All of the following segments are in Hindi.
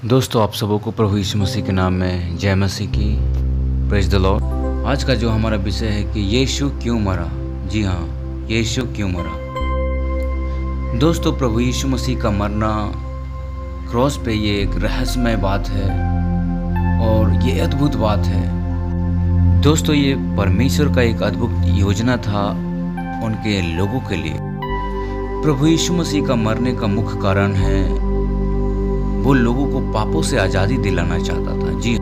दोस्तों, आप सबों को प्रभु यीशु मसीह के नाम में जय मसीह की। Praise the Lord. आज का जो हमारा विषय है कि यीशु क्यों मरा। जी हाँ, यीशु क्यों मरा। दोस्तों, प्रभु यीशु मसीह का मरना क्रॉस पे ये एक रहस्यमय बात है और ये अद्भुत बात है। दोस्तों, ये परमेश्वर का एक अद्भुत योजना था उनके लोगों के लिए। प्रभु यीशु मसीह का मरने का मुख्य कारण है वो लोगों को पापों से आजादी दिलाना चाहता था। जी,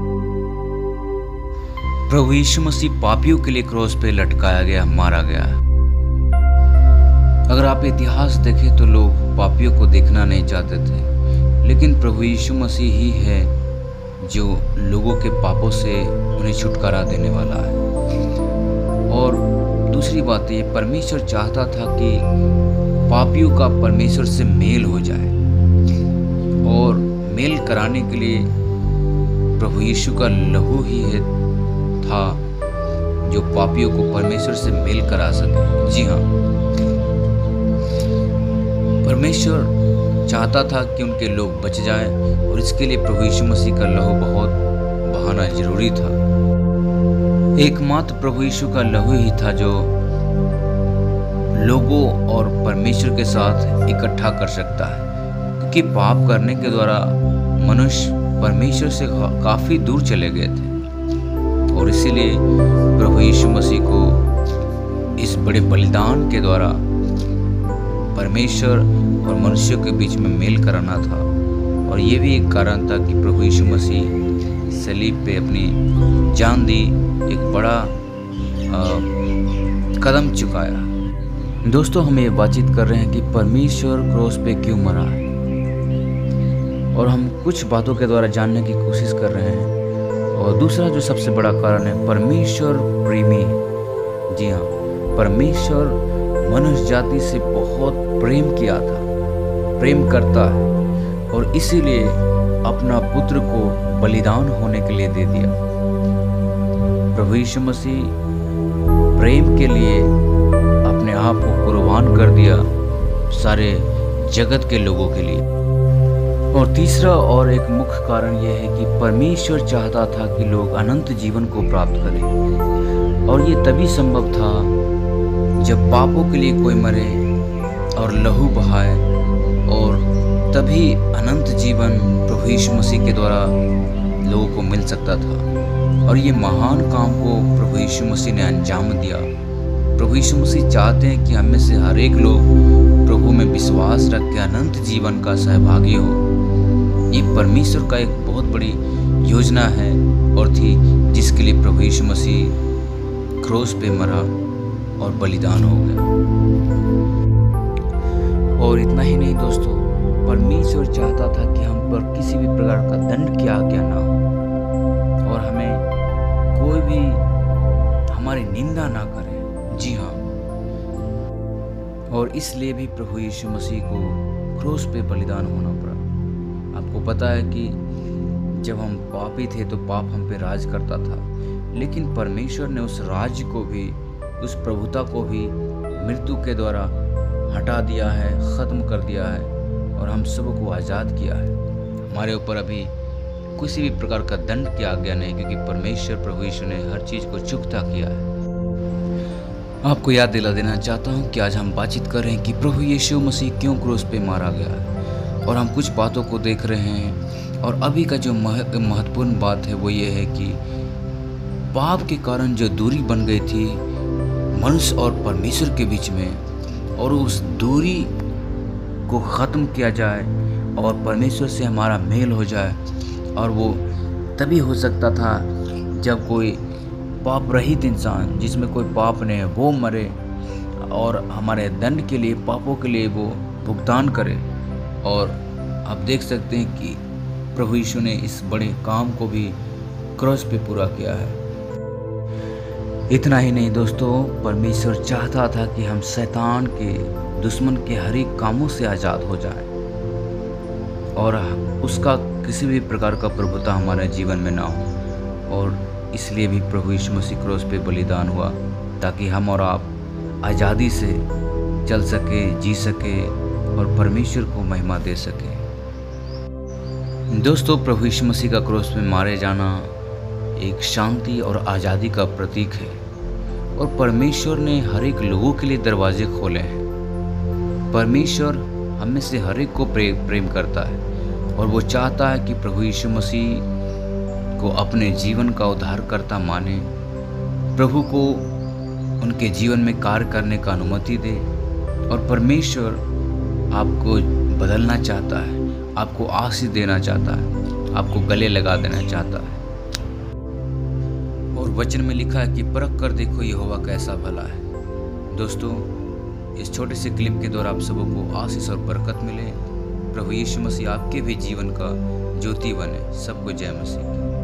प्रभु यीशु मसीह पापियों के लिए क्रॉस पे लटकाया गया, मारा गया। अगर आप इतिहास देखें तो लोग पापियों को देखना नहीं चाहते थे, लेकिन प्रभु यीशु मसीह ही है जो लोगों के पापों से उन्हें छुटकारा देने वाला है। और दूसरी बात ये, परमेश्वर चाहता था कि पापियों का परमेश्वर से मेल हो जाए, और मेल कराने के लिए प्रभु यीशु का लहू ही था जो पापियों को परमेश्वर से मेल करा सके। जी हाँ, परमेश्वर चाहता था कि उनके लोग बच जाएं, और इसके लिए प्रभु यीशु मसीह का लहू बहुत बहाना जरूरी था। एकमात्र प्रभु यीशु का लहू ही था जो लोगों और परमेश्वर के साथ इकट्ठा कर सकता है, कि पाप करने के द्वारा मनुष्य परमेश्वर से काफी दूर चले गए थे। और इसीलिए प्रभु यीशु मसीह को इस बड़े बलिदान के द्वारा परमेश्वर और मनुष्य के बीच में मेल कराना था। और ये भी एक कारण था कि प्रभु यीशु मसीह सलीब पे अपनी जान दी, एक बड़ा कदम चुकाया। दोस्तों, हम ये बातचीत कर रहे हैं कि परमेश्वर क्रॉस पे क्यों मरा है, और हम कुछ बातों के द्वारा जानने की कोशिश कर रहे हैं। और दूसरा जो सबसे बड़ा कारण है, परमेश्वर प्रेमी। जी हाँ, परमेश्वर मनुष्य जाति से बहुत प्रेम किया था, प्रेम करता है, और इसीलिए अपना पुत्र को बलिदान होने के लिए दे दिया। प्रभु यीशु मसीह प्रेम के लिए अपने आप को कुर्बान कर दिया सारे जगत के लोगों के लिए। और तीसरा और एक मुख्य कारण यह है कि परमेश्वर चाहता था कि लोग अनंत जीवन को प्राप्त करें, और ये तभी संभव था जब पापों के लिए कोई मरे और लहू बहाए, और तभी अनंत जीवन प्रभु यीशु मसीह के द्वारा लोगों को मिल सकता था। और ये महान काम को प्रभु यीशु मसीह ने अंजाम दिया। प्रभु यीशु मसीह चाहते हैं कि हमें से हर एक लोग प्रभु में विश्वास रख के अनंत जीवन का सहभागी हो। ये परमेश्वर का एक बहुत बड़ी योजना है और थी, जिसके लिए प्रभु यीशु मसीह क्रॉस पे मरा और बलिदान हो गया। और इतना ही नहीं दोस्तों, परमेश्वर चाहता था कि हम पर किसी भी प्रकार का दंड की आज्ञा ना हो, और हमें कोई भी हमारी निंदा ना करे। जी हाँ, और इसलिए भी प्रभु यीशु मसीह को क्रॉस पे बलिदान होना पड़ा। आपको पता है कि जब हम पापी थे तो पाप हम पे राज करता था, लेकिन परमेश्वर ने उस राज्य को भी, उस प्रभुता को भी मृत्यु के द्वारा हटा दिया है, ख़त्म कर दिया है, और हम सबको आज़ाद किया है। हमारे ऊपर अभी किसी भी प्रकार का दंड की आज्ञा नहीं, क्योंकि परमेश्वर प्रभु यीशु ने हर चीज़ को चुकता किया है। आपको याद दिला देना चाहता हूँ कि आज हम बातचीत कर रहे हैं कि प्रभु यीशु मसीह क्यों क्रूस पे मारा गया है, और हम कुछ बातों को देख रहे हैं। और अभी का जो महत्वपूर्ण बात है वो ये है कि पाप के कारण जो दूरी बन गई थी मनुष्य और परमेश्वर के बीच में, और उस दूरी को ख़त्म किया जाए और परमेश्वर से हमारा मेल हो जाए। और वो तभी हो सकता था जब कोई पाप रहित इंसान, जिसमें कोई पाप नहीं है, वो मरे और हमारे दंड के लिए, पापों के लिए वो भुगतान करे। और आप देख सकते हैं कि प्रभु यीशु ने इस बड़े काम को भी क्रॉस पे पूरा किया है। इतना ही नहीं दोस्तों, परमेश्वर चाहता था कि हम शैतान के, दुश्मन के हर एक कामों से आज़ाद हो जाएं, और उसका किसी भी प्रकार का प्रभुता हमारे जीवन में ना हो। और इसलिए भी प्रभु यीशु मसीह क्रॉस पे बलिदान हुआ, ताकि हम और आप आज़ादी से चल सके, जी सके, और परमेश्वर को महिमा दे सके। दोस्तों, प्रभु यीशु मसीह का क्रूस में मारे जाना एक शांति और आज़ादी का प्रतीक है और परमेश्वर ने हर एक लोगों के लिए दरवाजे खोले हैं। परमेश्वर हम में से हर एक को प्रेम करता है और वो चाहता है कि प्रभु यीशु मसीह को अपने जीवन का उद्धारकर्ता माने, प्रभु को उनके जीवन में कार्य करने का अनुमति दे। और परमेश्वर आपको बदलना चाहता है, आपको आशीष देना चाहता है, आपको गले लगा देना चाहता है। और वचन में लिखा है कि परख कर देखो यहोवा कैसा भला है। दोस्तों, इस छोटे से क्लिप के द्वारा आप सबों को आशीष और बरकत मिले। प्रभु यीशु मसीह आपके भी जीवन का ज्योति बने। सबको जय मसीह।